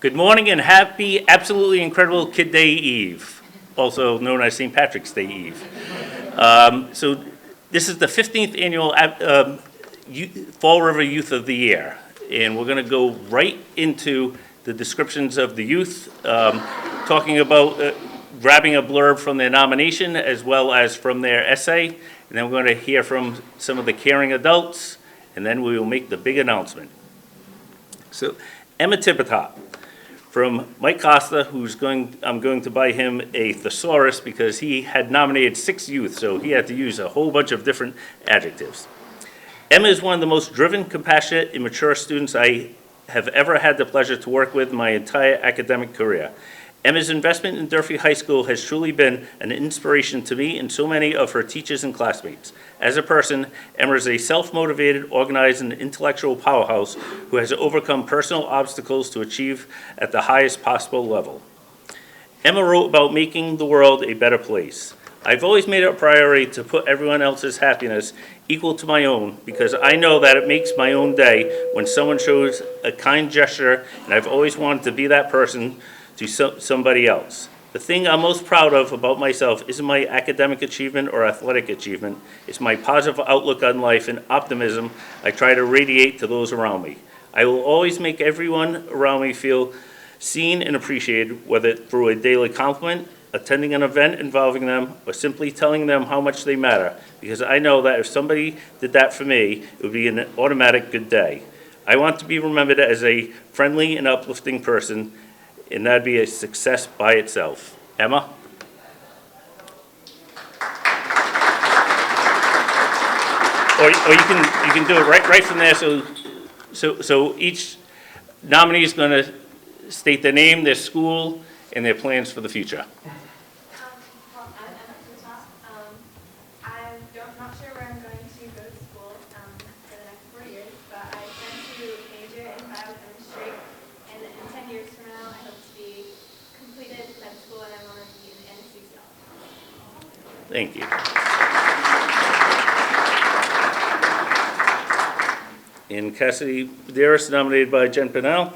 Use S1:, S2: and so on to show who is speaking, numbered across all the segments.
S1: Good morning and happy, absolutely incredible Kid Day Eve, also known as St. Patrick's Day Eve. So this is the 15th annual Fall River Youth of the Year, and we're going to go right into the descriptions of the youth, talking about grabbing a blurb from their nomination as well as from their essay, and then we're going to hear from some of the caring adults, and then we will make the big announcement. So Emma Thiboutot. From Mike Costa, I'm going to buy him a thesaurus because he had nominated 6 youth, so he had to use a whole bunch of different adjectives. Emma is one of the most driven, compassionate, and mature students I have ever had the pleasure to work with my entire academic career. Emma's investment in Durfee High School has truly been an inspiration to me and so many of her teachers and classmates. As a person, Emma is a self-motivated, organized, and intellectual powerhouse who has overcome personal obstacles to achieve at the highest possible level. Emma wrote about making the world a better place. I've always made it a priority to put everyone else's happiness equal to my own because I know that it makes my own day when someone shows a kind gesture, and I've always wanted to be that person to somebody else. The thing I'm most proud of about myself isn't my academic achievement or athletic achievement. It's my positive outlook on life and optimism I try to radiate to those around me. I will always make everyone around me feel seen and appreciated, whether through a daily compliment, attending an event involving them, or simply telling them how much they matter, because I know that if somebody did that for me, it would be an automatic good day. I want to be remembered as a friendly and uplifting person, and that'd be a success by itself. Emma? Or you can do it right from there. So each nominee is going to state their name, their school, and their plans for the future.
S2: Well, I'm Emma Thiboutot. I'm not sure where I'm going to go to school for the next 4 years, but I plan to major in biochemistry, and in 10 years from now, I hope to be completed med school, and I want to be an anesthesiologist.
S1: Thank you. And Cassidy Medeiros, nominated by Jen Pinnell.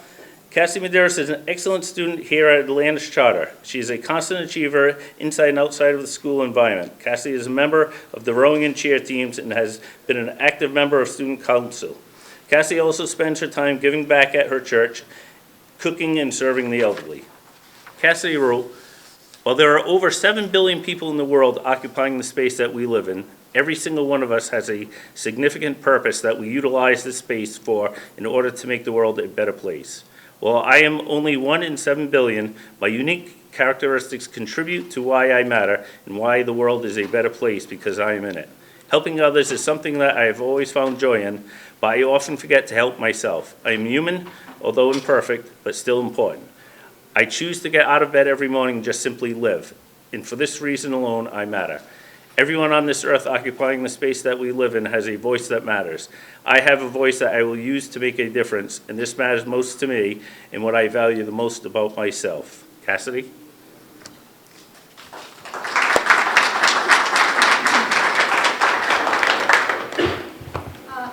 S1: Cassidy Medeiros is an excellent student here at Atlantis Charter. She is a constant achiever inside and outside of the school environment. Cassidy is a member of the rowing and cheer teams and has been an active member of student council. Cassidy also spends her time giving back at her church, cooking and serving the elderly. Cassidy wrote, "While there are over 7 billion people in the world occupying the space that we live in, every single one of us has a significant purpose that we utilize this space for in order to make the world a better place. While I am only 1 in 7 billion, my unique characteristics contribute to why I matter and why the world is a better place because I am in it. Helping others is something that I have always found joy in, but I often forget to help myself. I am human, although imperfect, but still important. I choose to get out of bed every morning and just simply live, and for this reason alone, I matter. Everyone on this earth occupying the space that we live in has a voice that matters. I have a voice that I will use to make a difference, and this matters most to me and what I value the most about myself." Cassidy?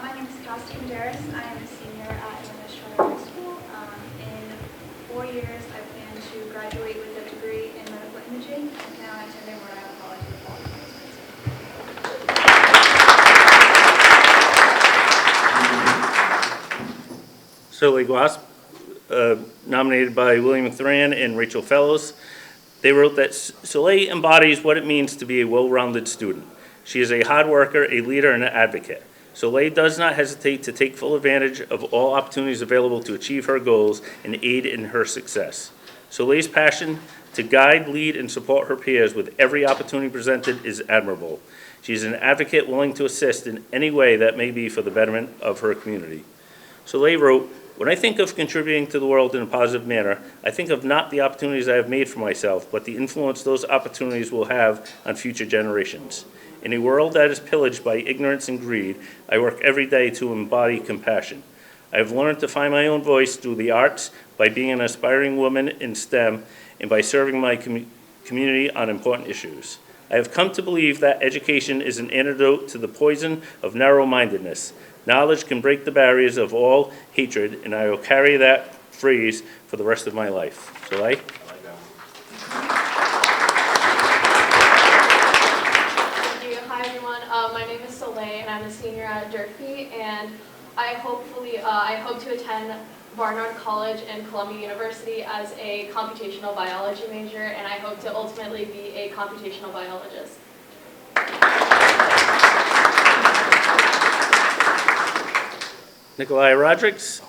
S2: My name is Cassidy Medeiros. I am a senior at Atlantis Charter High School. In 4 years, I plan to graduate with a degree in medical imaging, and now I attend Rhode Island College of Quality Management.
S1: Soleei Guasp, nominated by William Thran and Rachel Fellows. They wrote that Soleei embodies what it means to be a well-rounded student. She is a hard worker, a leader, and an advocate. Soleei does not hesitate to take full advantage of all opportunities available to achieve her goals and aid in her success. Solei's passion to guide, lead, and support her peers with every opportunity presented is admirable. She is an advocate willing to assist in any way that may be for the betterment of her community. Soleei wrote, "When I think of contributing to the world in a positive manner, I think of not the opportunities I have made for myself, but the influence those opportunities will have on future generations. In a world that is pillaged by ignorance and greed, I work every day to embody compassion. I have learned to find my own voice through the arts, by being an aspiring woman in STEM, and by serving my community on important issues. I have come to believe that education is an antidote to the poison of narrow-mindedness. Knowledge can break the barriers of all hatred, and I will carry that phrase for the rest of my life. Soleei?
S2: Thank you. Hi, everyone. My name is Soleei, and I'm a senior at Durfee, and I hope to attend Barnard College and Columbia University as a computational biology major, and I hope to ultimately be a computational biologist.
S1: Nikolai Rodrigues,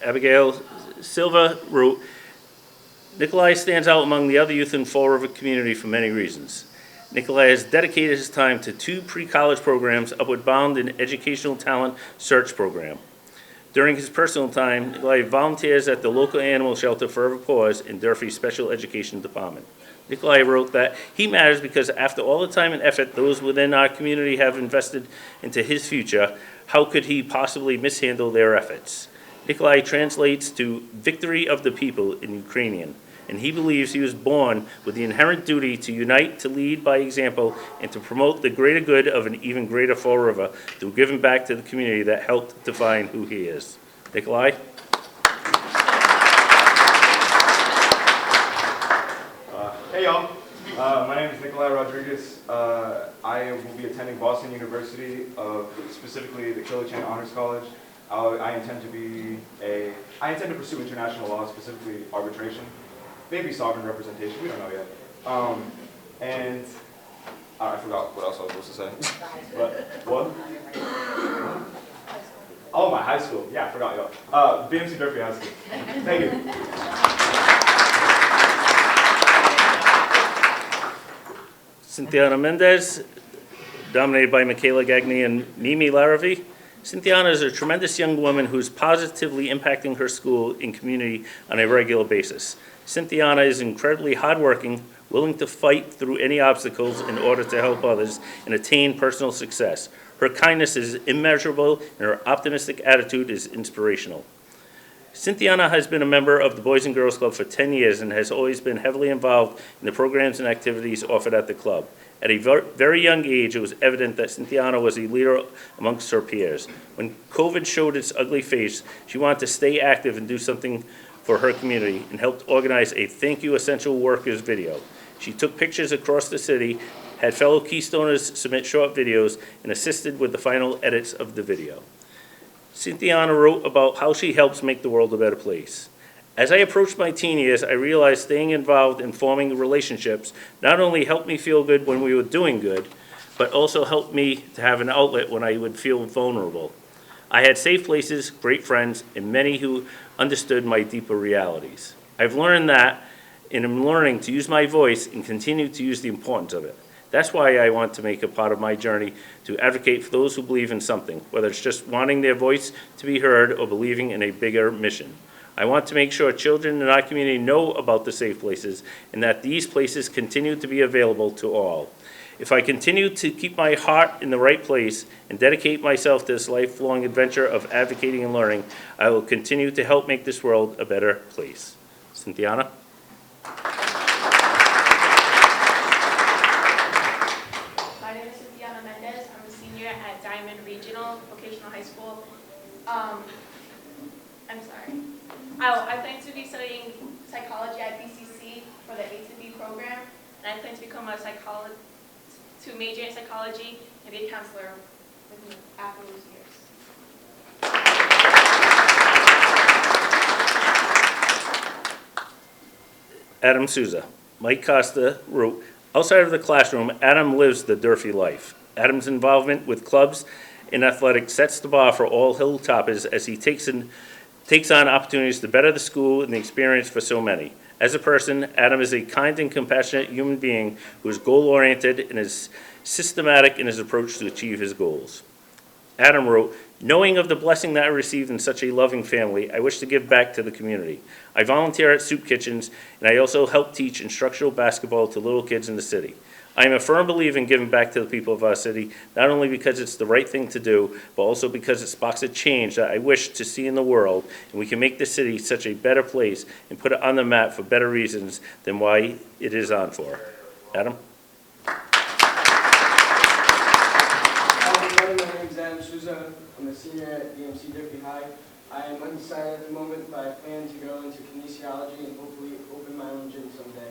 S1: Abigail Silva wrote, Nikolai stands out among the other youth in Fall River community for many reasons. Nikolai has dedicated his time to 2 pre-college programs, Upward Bound and Educational Talent Search Program. During his personal time, Nikolai volunteers at the local animal shelter Forever Paws in Durfee Special Education Department. Nikolai wrote that he matters because after all the time and effort those within our community have invested into his future, how could he possibly mishandle their efforts? Nikolai translates to victory of the people in Ukrainian, and he believes he was born with the inherent duty to unite, to lead by example, and to promote the greater good of an even greater Fall River through giving back to the community that helped define who he is. Nikolai?
S3: Hey y'all, my name is Nikolai Rodrigues. I will be attending Boston University, specifically the Kelvyn Honors College. I intend to pursue international law, specifically arbitration, maybe sovereign representation, we don't know yet. And I forgot what else I was supposed to say. What? Oh, my high school. Yeah, I forgot y'all. B.M.C. Durfee High School. Thank you.
S1: Cynthiyana Mendez, dominated by Michaela Gagné and Mimi Laravi. Cynthiyana is a tremendous young woman who's positively impacting her school and community on a regular basis. Cynthiyana is incredibly hardworking, willing to fight through any obstacles in order to help others and attain personal success. Her kindness is immeasurable and her optimistic attitude is inspirational. Cynthiyana has been a member of the Boys and Girls Club for 10 years and has always been heavily involved in the programs and activities offered at the club. At a very young age, it was evident that Cynthiyana was a leader amongst her peers. When COVID showed its ugly face, she wanted to stay active and do something for her community and helped organize a Thank You Essential Workers video. She took pictures across the city, had fellow Keystoners submit short videos, and assisted with the final edits of the video. Cynthiyana wrote about how she helps make the world a better place. As I approached my teen years, I realized staying involved in forming relationships not only helped me feel good when we were doing good, but also helped me to have an outlet when I would feel vulnerable. I had safe places, great friends, and many who understood my deeper realities. I've learned that, and I'm learning to use my voice and continue to use the importance of it. That's why I want to make a part of my journey to advocate for those who believe in something, whether it's just wanting their voice to be heard or believing in a bigger mission. I want to make sure children in our community know about the safe places and that these places continue to be available to all. If I continue to keep my heart in the right place and dedicate myself to this lifelong adventure of advocating and learning, I will continue to help make this world a better place. Cynthiyana?
S2: My name is Cynthiyana Mendez. I'm a senior at Diman Regional Vocational High School. I plan to be studying psychology at BCC for the A to B program, and I plan to become to major in psychology and be a counselor with me after those years.
S1: Adam Souza. Mike Costa wrote, outside of the classroom, Adam lives the Durfee life. Adam's involvement with clubs in athletics sets the bar for all hilltoppers as he takes on opportunities to better the school and the experience for so many. As a person, Adam is a kind and compassionate human being who is goal-oriented and is systematic in his approach to achieve his goals. Adam wrote, knowing of the blessing that I received in such a loving family, I wish to give back to the community. I volunteer at soup kitchens, and I also help teach instructional basketball to little kids in the city. I am a firm believer in giving back to the people of our city, not only because it's the right thing to do, but also because it sparks a change that I wish to see in the world, and we can make the city such a better place and put it on the map for better reasons than why it is on for. Adam?
S4: Hi, everybody. My name is Adam Souza. I'm a senior at B.M.C. Durfee High. I am undecided at the moment, but I plan to go into kinesiology and hopefully open my own gym someday.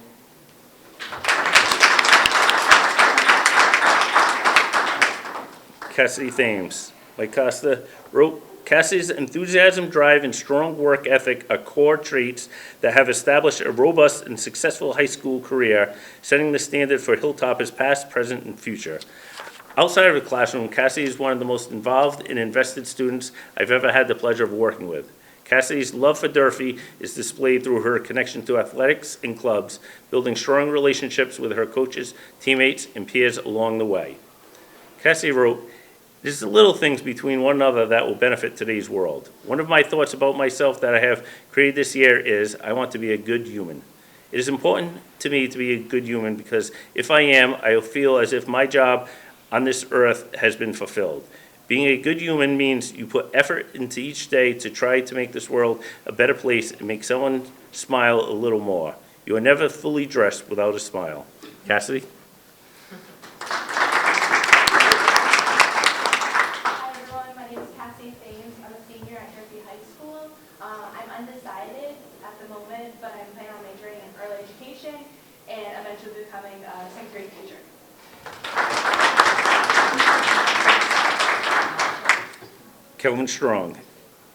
S1: Cassidy Thames. Mike Costa wrote, Cassidy's enthusiasm, drive, and strong work ethic are core traits that have established a robust and successful high school career, setting the standard for Hilltoppers past, present, and future. Outside of the classroom, Cassidy is one of the most involved and invested students I've ever had the pleasure of working with. Cassidy's love for Durfee is displayed through her connection to athletics and clubs, building strong relationships with her coaches, teammates, and peers along the way. Cassidy wrote, "It is the little things between one another that will benefit today's world. One of my thoughts about myself that I have created this year is I want to be a good human. It is important to me to be a good human because if I am, I will feel as if my job on this earth has been fulfilled. Being a good human means you put effort into each day to try to make this world a better place and make someone smile a little more. You are never fully dressed without a smile." Cassidy?
S2: Hi everyone, my name is Cassidy Thames. I'm a senior at Durfee High School. I'm undecided at the moment, but I'm planning on majoring in early education and eventually becoming a 10th grade teacher.
S1: Kelvyn Strong.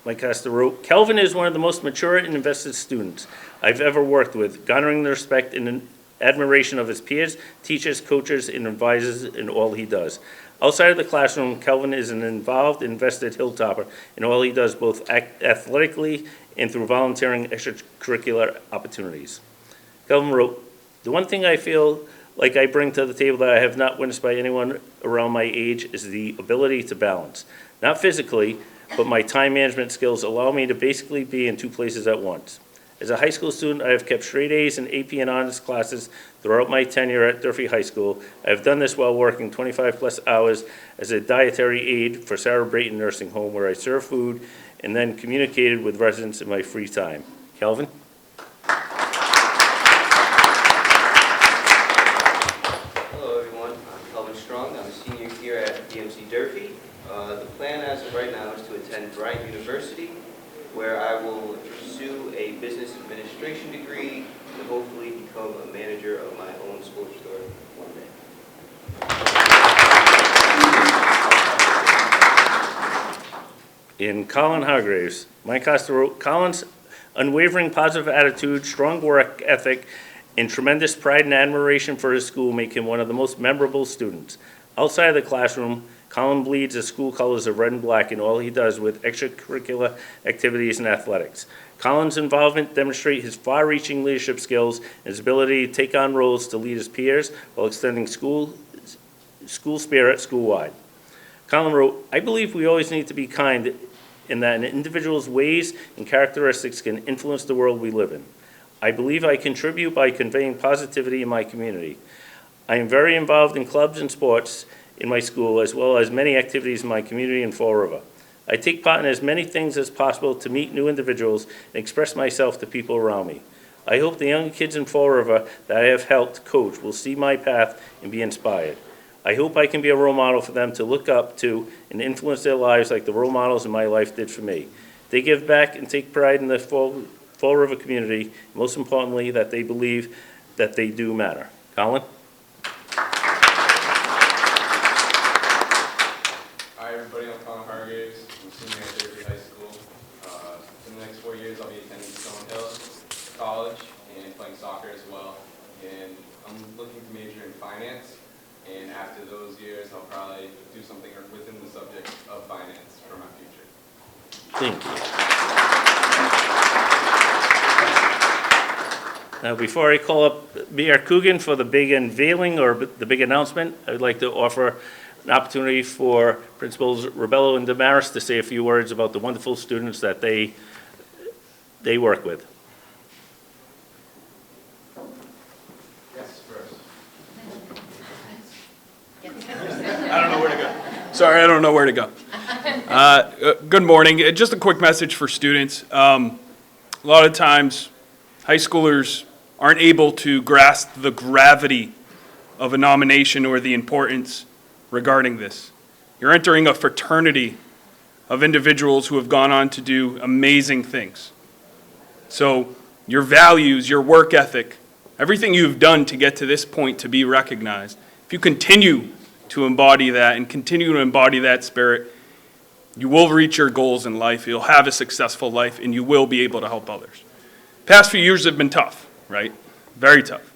S1: Mike Costa wrote, Kelvyn is one of the most mature and invested students I've ever worked with, garnering the respect and admiration of his peers, teachers, coaches, and advisors in all he does. Outside of the classroom, Kelvyn is an involved, invested Hilltopper in all he does, both athletically and through volunteering extracurricular opportunities. Kelvyn wrote, "The one thing I feel like I bring to the table that I have not witnessed by anyone around my age is the ability to balance. Not physically, but my time management skills allow me to basically be in two places at once. As a high school student, I have kept straight A's in AP and honors classes throughout my tenure at Durfee High School. I have done this while working 25 plus hours as a dietary aide for Sarah Brayton Nursing Home, where I serve food and then communicated with residents in my free time." Kelvyn?
S5: Hello everyone, I'm Kelvyn Strong. I'm a senior here at B.M.C. Durfee. The plan as of right now is to attend Bryant University, where I will pursue a business administration degree to hopefully become a manager of my own sports store one day.
S1: In Colin Hargraves, Mike Costa wrote, Colin's unwavering positive attitude, strong work ethic, and tremendous pride and admiration for his school make him one of the most memorable students. Outside of the classroom, Colin bleeds the school colors of red and black in all he does with extracurricular activities and athletics. Colin's involvement demonstrates his far-reaching leadership skills and his ability to take on roles to lead his peers while extending school spirit school-wide. Colin wrote, "I believe we always need to be kind in that an individual's ways and characteristics can influence the world we live in. I believe I contribute by conveying positivity in my community. I am very involved in clubs and sports in my school, as well as many activities in my community in Fall River. I take part in as many things as possible to meet new individuals and express myself to people around me. I hope the young kids in Fall River that I have helped coach will see my path and be inspired. I hope I can be a role model for them to look up to and influence their lives like the role models in my life did for me. They give back and take pride in the Fall River community, most importantly, that they believe that they do matter." Colin?
S6: Hi everybody, I'm Colin Hargraves. I'm a senior at Durfee High School. In the next 4 years I'll be attending Stonehill College and playing soccer as well. And I'm looking to major in finance, and after those years I'll probably do something within the subject of finance for my future.
S1: Thank you. Now, before I call up Mayor Coogan for the big unveiling or the big announcement, I would like to offer an opportunity for Principals Rebello and Damaris to say a few words about the wonderful students that they work with.
S6: Yes, first.
S7: I don't know where to go. Sorry, I don't know where to go. Good morning. Just a quick message for students. A lot of times, high schoolers aren't able to grasp the gravity of a nomination or the importance regarding this. You're entering a fraternity of individuals who have gone on to do amazing things. So your values, your work ethic, everything you've done to get to this point to be recognized, if you continue to embody that and continue to embody that spirit, you will reach your goals in life, you'll have a successful life, and you will be able to help others. Past few years have been tough, right? Very tough.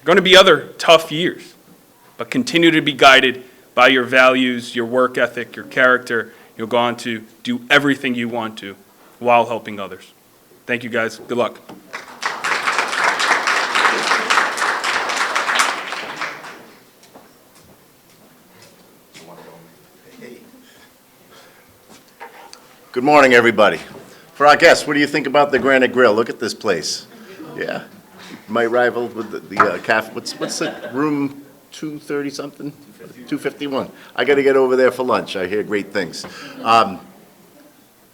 S7: Going to be other tough years, but continue to be guided by your values, your work ethic, your character. You'll go on to do everything you want to while helping others. Thank you, guys. Good luck.
S8: Good morning, everybody. For our guests, what do you think about the Granite Grill? Look at this place. Yeah, might rival with the cafe. What's the room? 230 something? 251. I got to get over there for lunch. I hear great things.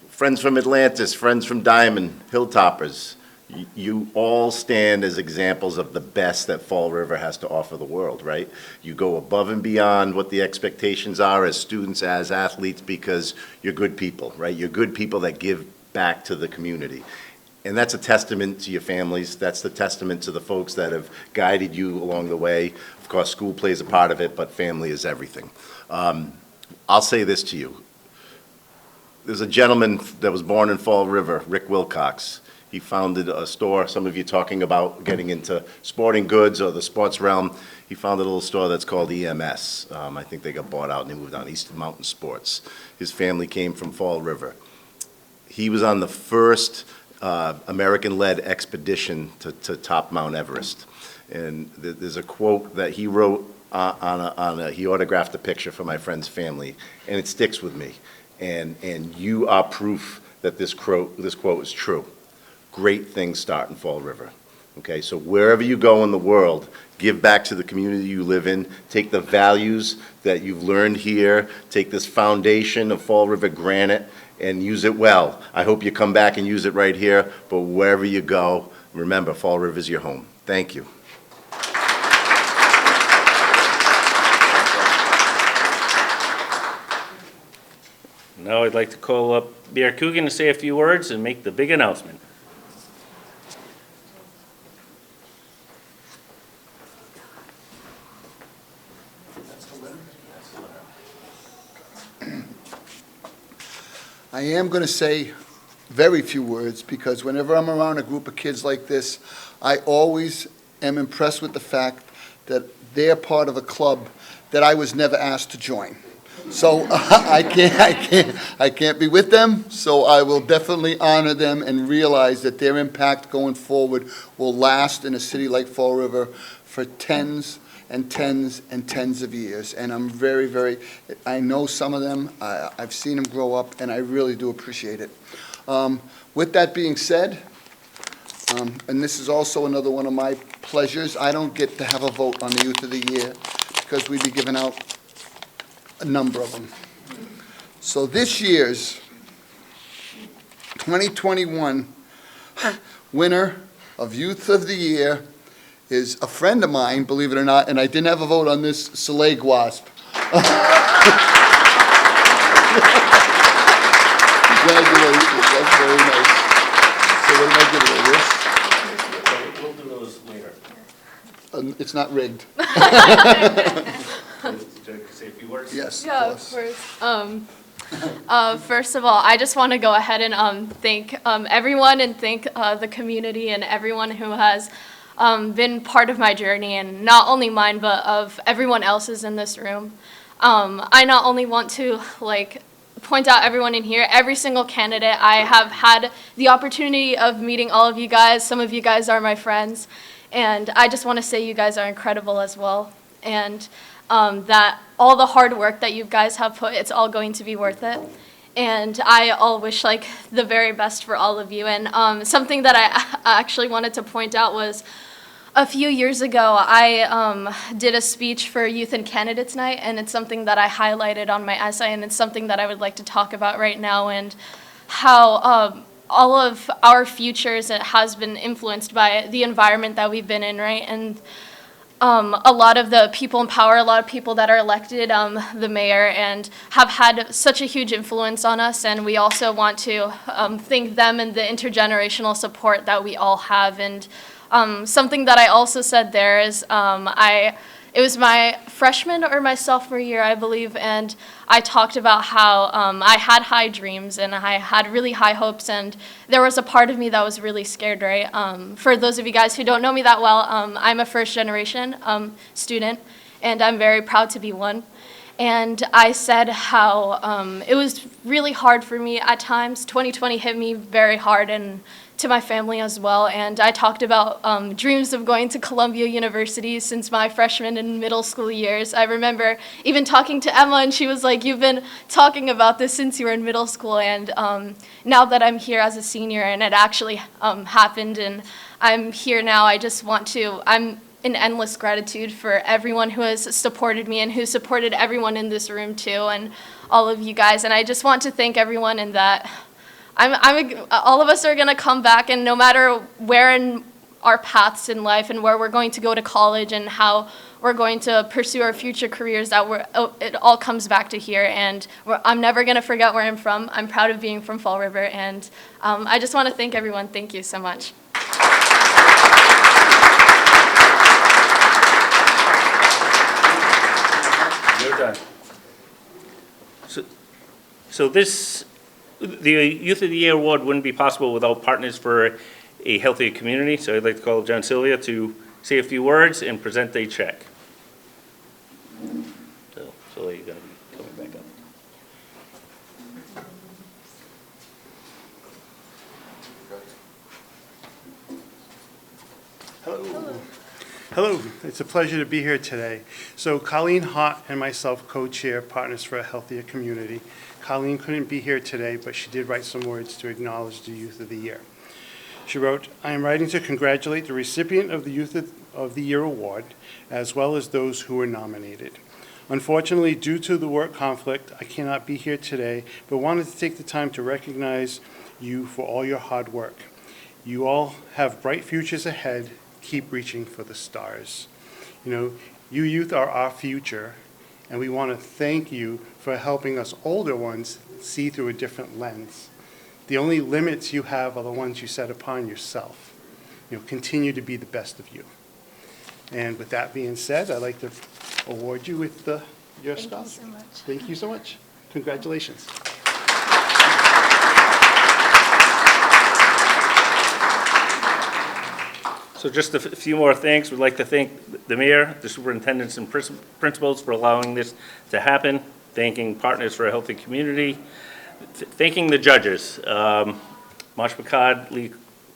S8: Friends from Atlantis, friends from Diman, Hilltoppers. You all stand as examples of the best that Fall River has to offer the world, right? You go above and beyond what the expectations are as students, as athletes, because you're good people, right? You're good people that give back to the community. And that's a testament to your families. That's the testament to the folks that have guided you along the way. Of course, school plays a part of it, but family is everything. I'll say this to you. There's a gentleman that was born in Fall River, Rick Wilcox. He founded a store, some of you talking about getting into sporting goods or the sports realm. He founded a little store that's called EMS. I think they got bought out and they moved on, Eastern Mountain Sports. His family came from Fall River. He was on the first American-led expedition to top Mount Everest. And there's a quote that he wrote he autographed a picture for my friend's family, and it sticks with me. And you are proof that this quote is true. Great things start in Fall River. Okay, so wherever you go in the world, give back to the community you live in. Take the values that you've learned here. Take this foundation of Fall River granite and use it well. I hope you come back and use it right here, but wherever you go, remember, Fall River is your home. Thank you.
S1: Now I'd like to call up Mayor Coogan to say a few words and make the big announcement.
S9: I am going to say very few words because whenever I'm around a group of kids like this, I always am impressed with the fact that they're part of a club that I was never asked to join. So I can't be with them, so I will definitely honor them and realize that their impact going forward will last in a city like Fall River for tens and tens and tens of years. And I'm I know some of them, I've seen them grow up, and I really do appreciate it. With that being said, and this is also another one of my pleasures, I don't get to have a vote on the Youth of the Year because we'd be giving out a number of them. So this year's 2021 winner of Youth of the Year is a friend of mine, believe it or not, and I didn't have a vote on this, Soleei Guasp. Congratulations, that's very nice. So what am I giving her, this?
S1: We'll do those later.
S9: It's not rigged.
S1: Say a few words?
S9: Yes,
S2: Yeah, of course. First of all, I just want to go ahead and thank everyone and thank the community and everyone who has been part of my journey, and not only mine, but of everyone else's in this room. I not only want to point out everyone in here, every single candidate. I have had the opportunity of meeting all of you guys. Some of you guys are my friends, and I just want to say you guys are incredible as well, and that all the hard work that you guys have put, it's all going to be worth it. And I all wish the very best for all of you. And something that I actually wanted to point out was a few years ago, I did a speech for Youth and Candidates Night, and it's something that I highlighted on my essay, and it's something that I would like to talk about right now, and how all of our futures has been influenced by the environment that we've been in, right? And
S10: a lot of the people in power, a lot of people that are elected, the mayor, and have had such a huge influence on us. And we also want to thank them and the intergenerational support that we all have. And something that I also said there is it was my freshman or my sophomore year, I believe, and I talked about how I had high dreams and I had really high hopes, and there was a part of me that was really scared, right? For those of you guys who don't know me that well, I'm a first-generation student, and I'm very proud to be one. And I said how it was really hard for me at times. 2020 hit me very hard, and to my family as well. And I talked about dreams of going to Columbia University since my freshman and middle school years. I remember even talking to Emma, and she was like, "You've been talking about this since you were in middle school." And now that I'm here as a senior and it actually happened and I'm here now, I'm in endless gratitude for everyone who has supported me and who supported everyone in this room too, and all of you guys. And I just want to thank everyone, and that all of us are going to come back, and no matter where in our paths in life and where we're going to go to college and how we're going to pursue our future careers, it all comes back to here. And I'm never going to forget where I'm from. I'm proud of being from Fall River, and I just want to thank everyone. Thank you so much.
S1: You're done. So the Youth of the Year Award wouldn't be possible without Partners for a Healthier Community. So I'd like to call John Silva to say a few words and present a check. So Soleei, you're going to be coming back up.
S11: Hello, it's a pleasure to be here today. So Colleen Hott and myself co-chair Partners for a Healthier Community. Colleen couldn't be here today, but she did write some words to acknowledge the Youth of the Year. She wrote, "I am writing to congratulate the recipient of the Youth of the Year Award, as well as those who were nominated. Unfortunately, due to the work conflict, I cannot be here today, but wanted to take the time to recognize you for all your hard work. You all have bright futures ahead. Keep reaching for the stars. You know, you youth are our future, and we want to thank you for helping us older ones see through a different lens. The only limits you have are the ones you set upon yourself. You know, continue to be the best of you." And with that being said, I'd like to award you with your spouse.
S10: Thank you so much.
S11: Thank you so much. Congratulations.
S1: So just a few more thanks. We'd like to thank the mayor, the superintendents, and principals for allowing this to happen, thanking Partners for a Healthy Community, thanking the judges. Marsh Picard, Lee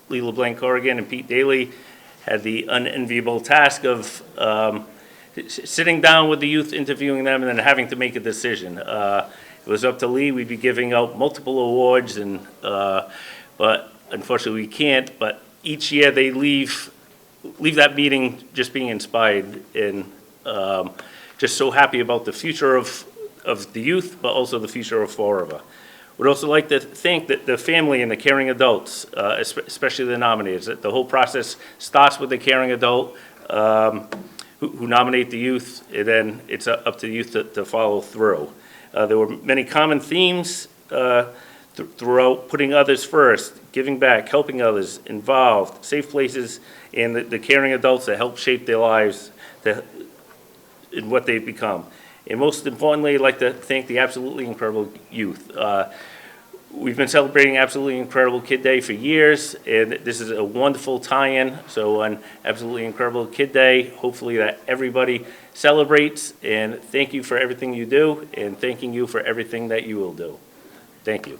S1: LeBlanc Corrigan, and Pete Daly had the unenviable task of sitting down with the youth, interviewing them, and then having to make a decision. It was up to Lee. We'd be giving out multiple awards, but unfortunately we can't. But each year they leave that meeting just being inspired and just so happy about the future of the youth, but also the future of Fall River. We'd also like to thank the family and the caring adults, especially the nominators. The whole process starts with the caring adult who nominate the youth, and then it's up to the youth to follow through. There were many common themes throughout: putting others first, giving back, helping others, involved, safe places, and the caring adults that help shape their lives in what they've become. And most importantly, I'd like to thank the absolutely incredible youth. We've been celebrating Absolutely Incredible Kid Day for years, and this is a wonderful tie-in. So on Absolutely Incredible Kid Day, hopefully that everybody celebrates, and thank you for everything you do, and thanking you for everything that you will do. Thank you.